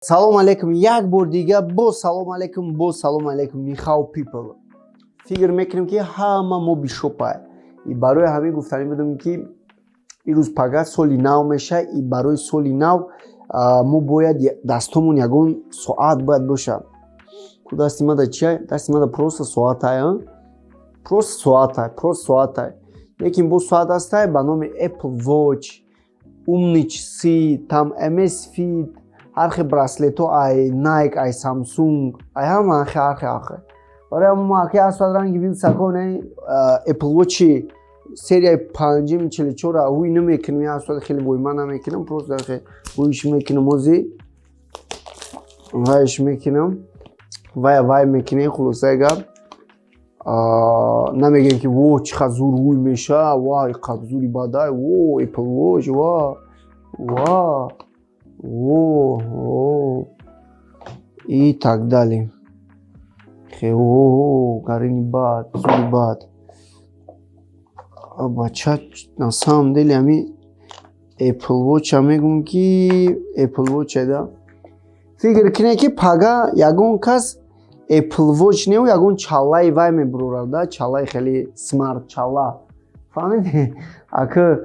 Салом алейкум, як бор дига бо салом алейкум нихау people. Фикр мекунем ки ҳама мо бишопа. И барои ҳамин гуфтанӣ будем ки ирӯз пага соли нав меша и барои соли нав мо бояд дастомон ягон соат бояд боша. Ку дасти мада чия? Дасти мада просто соатай, просто соатай. Лекин бо соат астай ба номи Apple Watch, умни чизи, там MS Fit, ҳархе браслето ай Nike, ай Samsung, ай ҳама ҳархе. Барои мо аки асвад ранги вил саконе Apple Watch серияи 5-44 ҳуй намекунем, асвад хеле войма намекунем, просто дахе ҳуйш мекунем ози вайш мекунем, вай мекунем, хулоса гап. Намегем ки во чӣ қадр зур ҳуй меша, вай қадр зури бадай, во Apple Watch, во и так далее. Гарини бад, зури бад. Бача на самом деле ами Apple Watch мегум ки Apple Watch да. Фикр кине ки пага ягон кас Apple Watch неу ягон чалаи вай мебурорад, да, чалаи хеле смарт чала. Фаҳмиди? Ака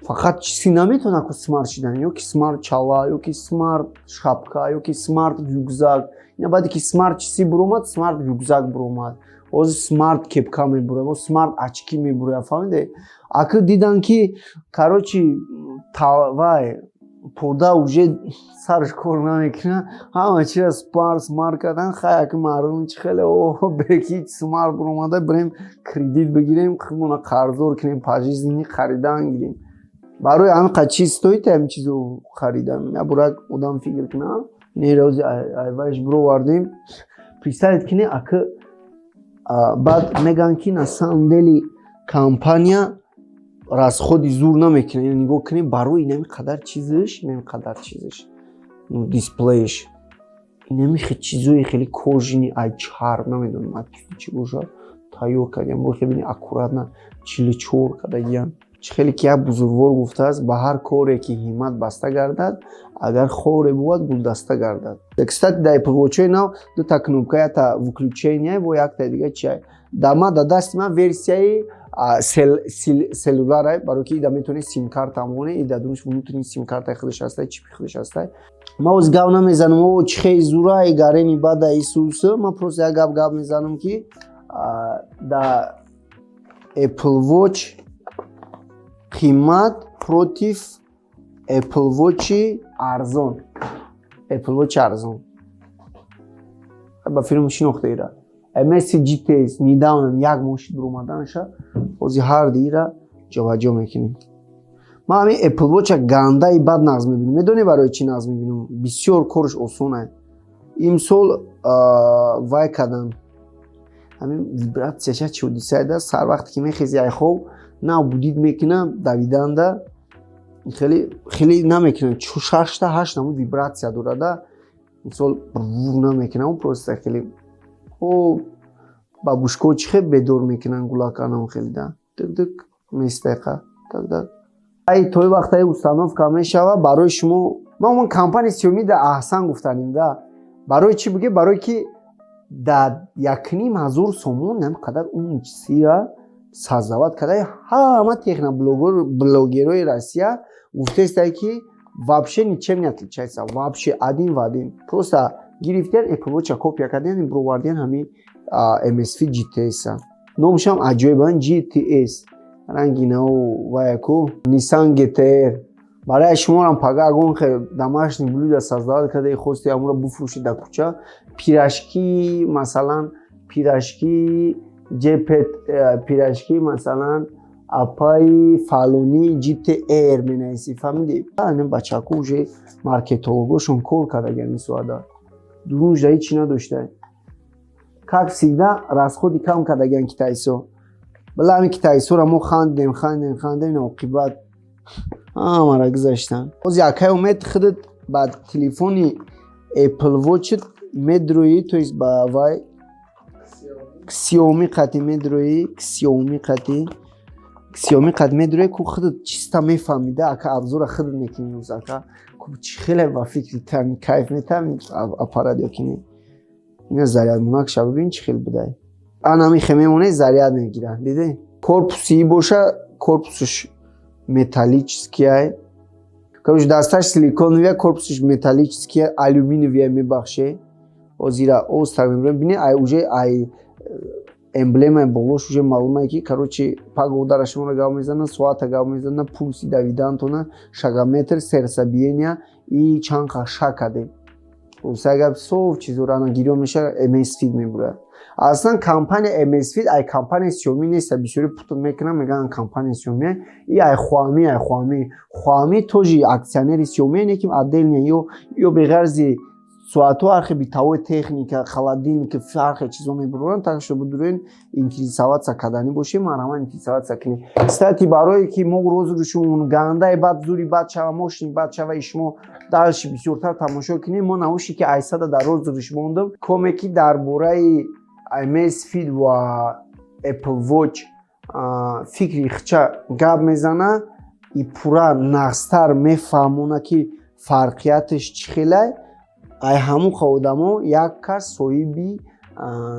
фақат чизи наметавонад ака смарт шидан, ёки смарт чала, ёки смарт шапка, ёки смарт рюкзак. Ина баъде ки смарт чизи буромад, смарт рюкзак буромад. Ози смарт кепка мебурад, ози смарт очки мебурад, фаҳмиди? Ака дидан ки короче вай пода уже сарш кор намекунад, ҳама чиро смарт кардан, хай ака мардум чи хеле беки смарт буромада, бирем кредит бигирем, худмона қарздор кунем, пожизненный харидан гирем. Барои ҳамин қадр чиз стоит ҳамин чизо харидан. Бурак одам фикр кунад, нерози айвайш буровардем. Представед кине ака баъд меган ки на самом деле компания расходи зур намекунад. Яъне нигоҳ кунем барои инами қадар чизиш, дисплеиш, инами чизои хеле кожини ай чарм, намедонам чӣ бошад, тайёр кардем, бо хеле аккуратна 44 кардагиям. Хеле ки як бузургвор гуфтааст, ба ҳар коре ки ҳиммат баста гардад, агар хоре бувад гулдаста гардад. Кстати дар Apple Watch нав дута кнопка, якта выключение во якта дига чия. Дама да дасти ман версияи селюлар, барои ки ида метавонед сим карта амоне, ида дунуш внутренний сим карта худаш астай, чипи худаш астай. Ма оз гап намезанам, о чӣ хеле зура и гарени бада исуса, ма просто як гап мезанам ки да Apple Watch қимат против Apple Watch арзон. Apple Watch арзон. Ба фирма шинохтаира. MS GTS недавно як мошид буромаданаша, ози ҳар дира ҷаваҷо мекунем. Ма ҳамин Apple Watch гандаи бад нағз мебинам. Медони барои чӣ нағз мебинам? Бисёр корш осон аст. Имсол вай кардан. Ҳамин вибратсияша чӣ ҳодиса аст? Сар вақте ки мехези ай хоб нав будид мекунам, давиданда хеле намекунам, 6-8 намуд вибратсия дорада. Мисол намекунам, просто хеле бабушко чӣ хеле бедор мекунан гулаканам хеле да. Дик местақа. Так. Ай той вақтаи установка мешава барои шумо. Ма умуман компания Xiaomi да аҳсан гуфтанем да. Барои чӣ биге? Барои ки да 1500 сомон ҳам қадар умни чизира создавад карда ҳама техно блогерои Россия гуфтаистанд ки вообще ничем не отличается, вообще один в один. Просто гирифтен Apple Watch копия кардан и буроварден ҳамин MS Fit GTS. Номшам аҷоибан GTS. Ранги нав ваяку Nissan GT-R. Барои шуморам пага агон домашний блюдо создавад карда и хости амуро буфурӯшед дар кӯча. Пирашки, масалан, пирашки пирашки масалан апаи фалони GT-R менависи, фаҳмиди? Ин бачаку уже маркетологошон кор кардагиан мисоада. Дурунҷ да ҳичи надошта. Как всегда расходи кам кардагиан китайсо. Бала ҳамин китайсора мо хандем, оқибат ҳамара гузаштан. Оз якай умед худат ба телефони Apple Watch медроӣ, то есть ба вай Xiaomi қати медроӣ, Xiaomi қад медроӣ ку худат чиста мефаҳмида, ака абзора худат мекунӣ, ака خیلی با فکری تام کیف میتام اپارات یکی اینا زریاد موناک شب ببین چه خیلی بده آن همی خمیمونه زریاد میگیرن دیدی корпуси боша корпусش металлический короче дасташ силиконовия корпусش металлический алюминиевый мебахше озира остав мебрем бини ай уже ай эмблема болош уже маълума ки короче пагодарашмона гав мезана соата гав мезана пулси давидантона шагаметр серсабиения и чанха шакаде усага сов чизурана гиро меша MSFit мебура اصلا کمپانی MSFit ای کمپانی سیومی نیست بسیاری پوتون میکنن میگن کمپانی سیومی ای خوامی توجی اکسیونری سیومی نیکیم عدل یا به غرض سواتو архи битавои техника холодильник фархи чизо мебуран так что будурен интересоваться кадани бошем марама интересоваться кини кстати барое ки мо розрушун ганда бад зури бад чава мошин бад чава ишмо дальше бисёртар тамошо кини мо науши ки айсада дар розруш мондам комеки дар бораи MSFit ва Apple Watch фикри хча гап мезана и пура нахстар мефаҳмона ки фарқияташ чӣ хелай ай ҳамун ходамо як кас соҳиби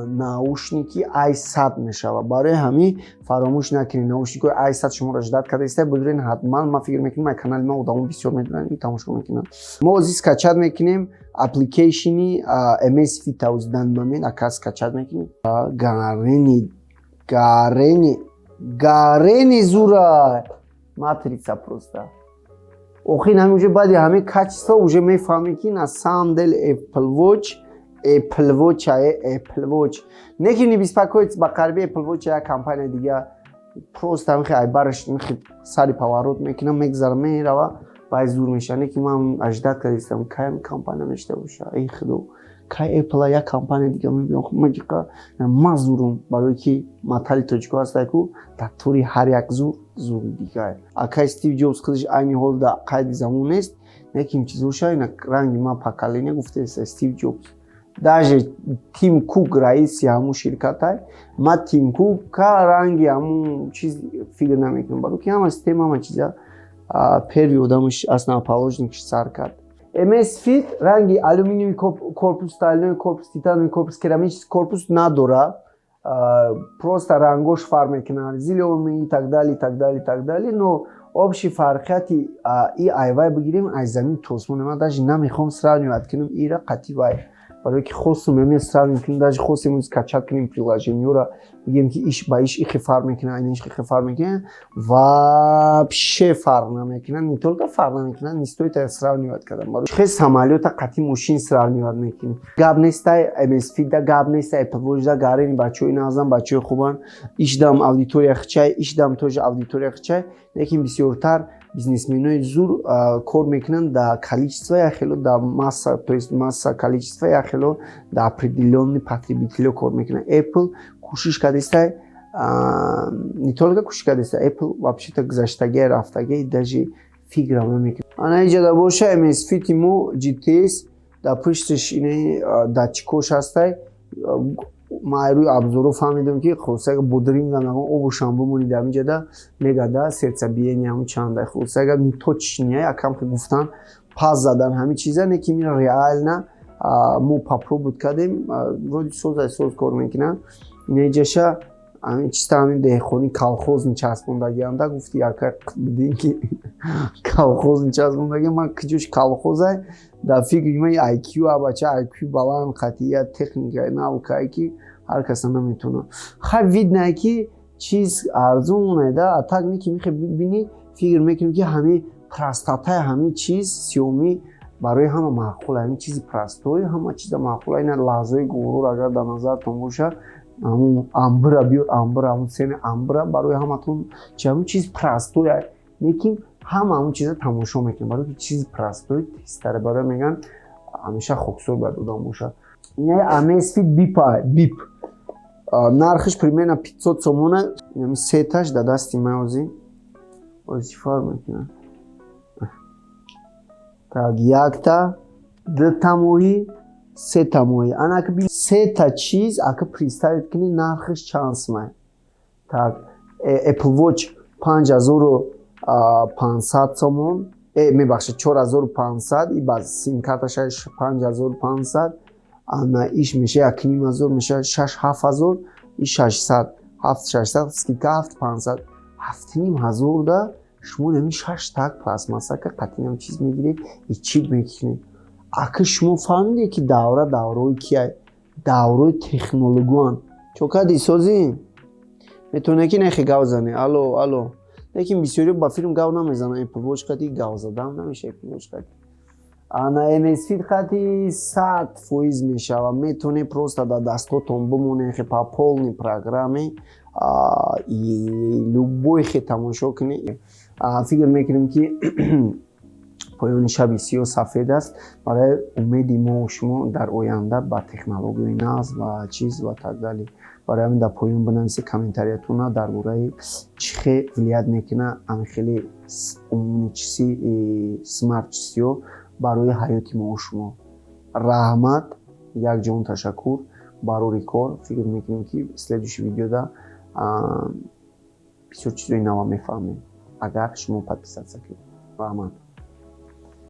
наушники i100 мешавад барои ҳамин фаромӯш накунед наушникои i100 шуморо ждат карда истед будурен ҳатман ман фикр мекунам ай канали ман одамо бисёр медонанд и тамошо мекунанд мо ҳозир скачат мекунем аппликейшни MSFit тавзидан момент ака скачат мекунем гарени зура матрица просто охин ҳамин уже баъди ҳамин качества уже мефаҳмӣ ки на самом деле Apple Watch не ки не беспокойтесь ба қариби Apple Watch як компания дига просто ҳамин ай бараш сари поворот мекунам мегзарам мерава баъд зур меша не ки ман аждад кардистам кай компания мешта боша ай худо кай Apple як компания дига мебиём маҷиқа ман зурум барои ки матали тоҷико ҳастай ку дактори ҳар як зури дига акай Стив Ҷобс худаш айни ҳол да қайди замон нест не ки ин чизоша ина ранги ма поколения гуфтеса Стив Ҷобс даже Тим Кук раиси ҳамун ширкатай ма Тим Кука ранги ҳамун чиз фикр намекунам барои ки ҳама система ҳама чиза первый одамш основоположникш сар кард MSFit ранги алюминиевый корпус стальной корпус титановый корпус керамический корпус надора просто рангош фарқ мекунад зелёный и так далее но общий фарқияти и айвай бигирем ай замин тосмон ман даже намехом сравнивать кунам ира қатъи вай барои ки хосум мемия сравним кунем даже хосим скачат кунем приложениёро бигем ки иш ба иш ихе фарқ мекунад ин иш ихе фарқ мекунад вообще фарқ намекунад не только фарқ намекунад не стоит сравнивать кардан барои хе самолёта қатъи мошин сравнивать мекунем гап нестай MSFit да гап нестай Apple Watch да гарени бачаҳои назам бачаҳои хубан ишдам аудитория хичай ишдам тоже аудитория хичай лекин бисёртар бизнесменои зур кор мекунанд да количество яхело да масса то есть масса количество яхело да определённый потребителё кор мекунанд Apple кӯшиш кардистай не только кӯшиш кардистай Apple вообще-то гузаштагии рафтагии даже фикрам намекунад ана иҷода боша MSFit мо GTS да пушташ ин датчикош ҳастай ман рӯи абзорҳо фаҳмидам ки хулосага бодринга нагон обу шамбу монид ҳаминҷода мегада сердцебиение ҳамун чанда хулосага точния якам ки гуфтан пас задан ҳамин чиза не ки мин реально мо попробуй кардем вроди соз кор мекунам неҷаша ҳамин чиста ҳамин деҳқони колхоз ничаспондагианда гуфти яка бидин ки колхоз ничаспондаги ман киҷош колхозай да фикри ман IQ абача IQ баланд қатъия техника наукае ки ҳар каса наметавона ха виднае ки чиз арзоне да а так не ки мехе бибини фикр мекунем ки ҳамин простатаи ҳамин чиз сиёмӣ барои ҳама маъқула ҳамин чизи простой ҳама чиза маъқула ина лаҳзаи ғурур агар дар назартон боша ҳамун амбра биёр амбра ҳамун сени амбра барои ҳаматон ҳамин чиз простой лекин ҳама ҳамун чиза тамошо мекунем барои ки чизи простой тестаре барои меган ҳамеша хоксор бояд одам бошад ин MSFit бип нархиш примерно 500 сомона сеташ да дасти ман ҳозир чикор мекунам так якта дтамоҳӣ сетамоҳӣ анака би сета чиз ака представит кунед нархиш чанд сомай так Apple Watch 5500 сомон мебахшед 4500 и ба симкарташа 5500 ана иш меша 1500 меша 6-7000 и 600 7-600 скидка 7500 7500 да шумо нами 6 так пластмассака қатинам чиз мегиред и чип мекунед. Ака шумо фаҳмидед ки давра давраи кия давраи технологиян чокади созӣ метавонед ки нехе гав зане алло лекин бисёриё ба филм гав намезананд Apple Watch қати гав задан намеша Apple Watch қати ана MSFit қати 100% мешава метавонед просто дар дастотон бимонед хе по полни программе и любой хе тамошо кунед фикр мекунем ки поёни шаби сиёҳ сафед аст барои умеди мо шумо дар оянда ба технологияи нав ва чиз ва так дале барои ҳамин дар поён бинависед комментариятона дар бораи чӣ хел вилоят мекунад ҳамин хеле умумни чизи смарт чизиҳо барои ҳаёти мо шумо. Раҳмат, якҷон ташаккур барори кор. Фикр мекунем ки следующий видеода бисёр чизои нава мефаҳмем агар шумо подписатсия кунед. Раҳмат.